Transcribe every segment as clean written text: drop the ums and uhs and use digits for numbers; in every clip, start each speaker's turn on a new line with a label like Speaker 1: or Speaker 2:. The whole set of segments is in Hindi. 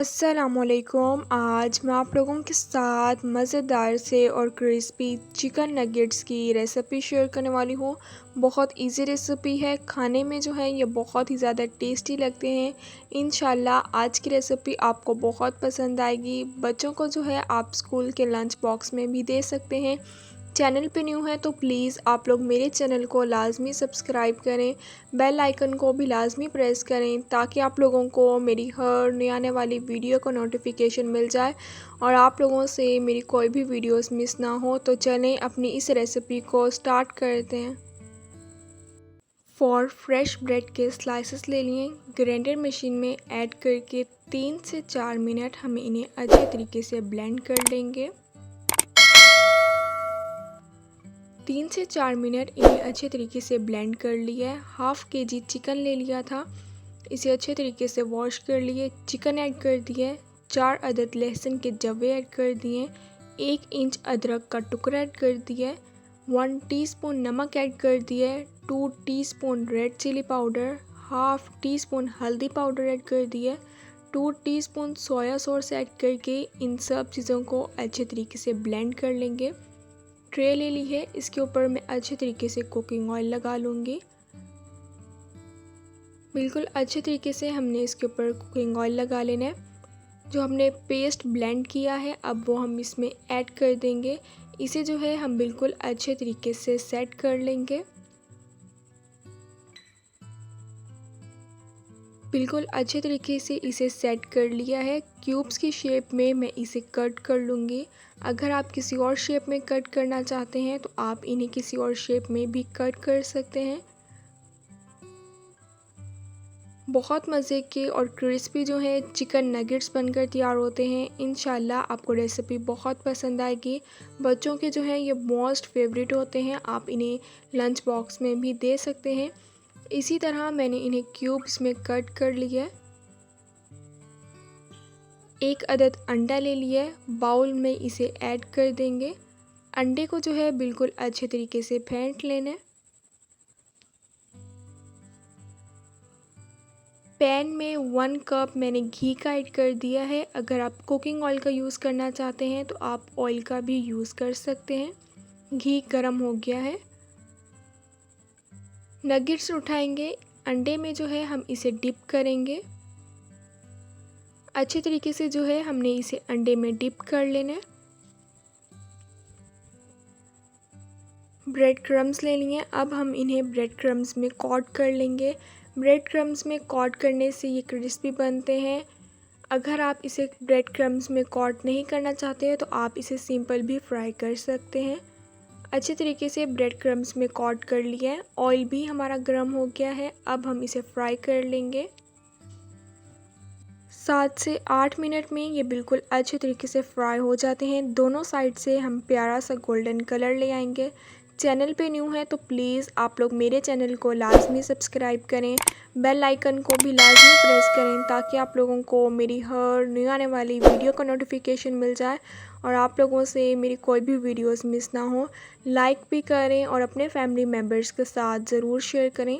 Speaker 1: अस्सलामुअलैकुम। आज मैं आप लोगों के साथ मज़ेदार से और क्रिस्पी चिकन नगेट्स की रेसिपी शेयर करने वाली हूँ। बहुत इजी रेसिपी है, खाने में जो है ये बहुत ही ज़्यादा टेस्टी लगते हैं। इंशाल्लाह आज की रेसिपी आपको बहुत पसंद आएगी। बच्चों को जो है आप स्कूल के लंच बॉक्स में भी दे सकते हैं। चैनल पे न्यू है तो प्लीज़ आप लोग मेरे चैनल को लाजमी सब्सक्राइब करें, बेल आइकन को भी लाजमी प्रेस करें ताकि आप लोगों को मेरी हर नई आने वाली वीडियो का नोटिफिकेशन मिल जाए और आप लोगों से मेरी कोई भी वीडियोस मिस ना हो। तो चलें अपनी इस रेसिपी को स्टार्ट करते हैं। फॉर फ्रेश ब्रेड के स्लाइसेस ले लिए, ग्राइंडर मशीन में ऐड करके 3 से 4 मिनट हमें इन्हें अच्छे तरीके से ब्लेंड कर लेंगे। 3 से 4 मिनट इन्हें अच्छे तरीके से ब्लेंड कर लिया है। हाफ़ केजी चिकन ले लिया था, इसे अच्छे तरीके से वॉश कर लिए। चिकन ऐड कर दिए, 4 अदद लहसुन के जवे ऐड कर दिए, 1 इंच अदरक का टुकड़ा ऐड कर दिया, 1 टीस्पून नमक ऐड कर दिया, 2 teaspoon red chilli powder, half teaspoon हल्दी पाउडर ऐड कर दिया, 2 टीस्पून सोया सॉस ऐड करके इन सब चीज़ों को अच्छे तरीके से ब्लेंड कर लेंगे। ट्रे ले ली है, इसके ऊपर मैं अच्छे तरीके से कुकिंग ऑयल लगा लूँगी। बिल्कुल अच्छे तरीके से हमने इसके ऊपर कुकिंग ऑयल लगा लेना है। जो हमने पेस्ट ब्लेंड किया है अब वो हम इसमें ऐड कर देंगे। इसे जो है हम बिल्कुल अच्छे तरीके से सेट कर लेंगे। बिल्कुल अच्छे तरीके से इसे सेट कर लिया है। क्यूब्स की शेप में मैं इसे कट कर लूँगी। अगर आप किसी और शेप में कट करना चाहते हैं तो आप इन्हें किसी और शेप में भी कट कर सकते हैं। बहुत मज़े के और क्रिस्पी जो है चिकन नगेट्स बनकर तैयार होते हैं। इंशाल्लाह आपको रेसिपी बहुत पसंद आएगी। बच्चों के जो है ये मोस्ट फेवरेट होते हैं, आप इन्हें लंच बॉक्स में भी दे सकते हैं। इसी तरह मैंने इन्हें क्यूब्स में कट कर लिया है। 1 अदद अंडा ले लिया है, बाउल में इसे ऐड कर देंगे। अंडे को जो है बिल्कुल अच्छे तरीके से फेंट लेना है। पैन में 1 कप मैंने घी का ऐड कर दिया है। अगर आप कुकिंग ऑयल का यूज़ करना चाहते हैं तो आप ऑयल का भी यूज़ कर सकते हैं। घी गरम हो गया है, नगेट्स उठाएंगे। अंडे में जो है हम इसे डिप करेंगे। अच्छे तरीके से जो है हमने इसे अंडे में डिप कर लेना है। ब्रेड क्रम्स ले लिए, अब हम इन्हें ब्रेड क्रम्स में कोट कर लेंगे। ब्रेड क्रम्स में कोट करने से ये क्रिस्पी बनते हैं। अगर आप इसे ब्रेड क्रम्स में कोट नहीं करना चाहते हैं तो आप इसे सिंपल भी फ्राई कर सकते हैं। अच्छे तरीके से ब्रेड क्रम्स में कोट कर लिया है। ऑयल भी हमारा गर्म हो गया है, अब हम इसे फ्राई कर लेंगे। 7 से 8 मिनट में ये बिल्कुल अच्छे तरीके से फ्राई हो जाते हैं। दोनों साइड से हम प्यारा सा गोल्डन कलर ले आएंगे। चैनल पे न्यू है तो प्लीज़ आप लोग मेरे चैनल को लाजमी सब्सक्राइब करें, बेल आइकन को भी लाजमी प्रेस करें ताकि आप लोगों को मेरी हर नई आने वाली वीडियो का नोटिफिकेशन मिल जाए और आप लोगों से मेरी कोई भी वीडियोस मिस ना हो। लाइक भी करें और अपने फैमिली मेम्बर्स के साथ ज़रूर शेयर करें।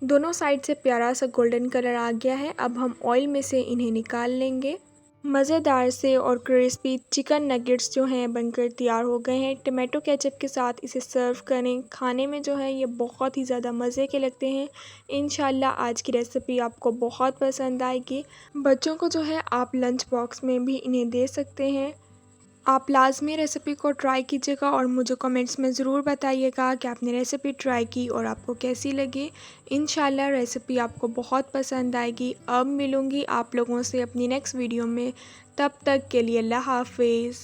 Speaker 1: दोनों साइड से प्यारा सा गोल्डन कलर आ गया है, अब हम ऑयल में से इन्हें निकाल लेंगे। मज़ेदार से और क्रिस्पी चिकन नगेट्स जो हैं बनकर तैयार हो गए हैं। टमाटो केचप के साथ इसे सर्व करें, खाने में जो है ये बहुत ही ज़्यादा मज़े के लगते हैं। इंशाल्लाह आज की रेसिपी आपको बहुत पसंद आएगी। बच्चों को जो है आप लंच बॉक्स में भी इन्हें दे सकते हैं। आप लाजमी रेसिपी को ट्राई कीजिएगा और मुझे कमेंट्स में ज़रूर बताइएगा कि आपने रेसिपी ट्राई की और आपको कैसी लगी। इंशाल्लाह रेसिपी आपको बहुत पसंद आएगी। अब मिलूँगी आप लोगों से अपनी नेक्स्ट वीडियो में, तब तक के लिए अल्लाह हाफिज़।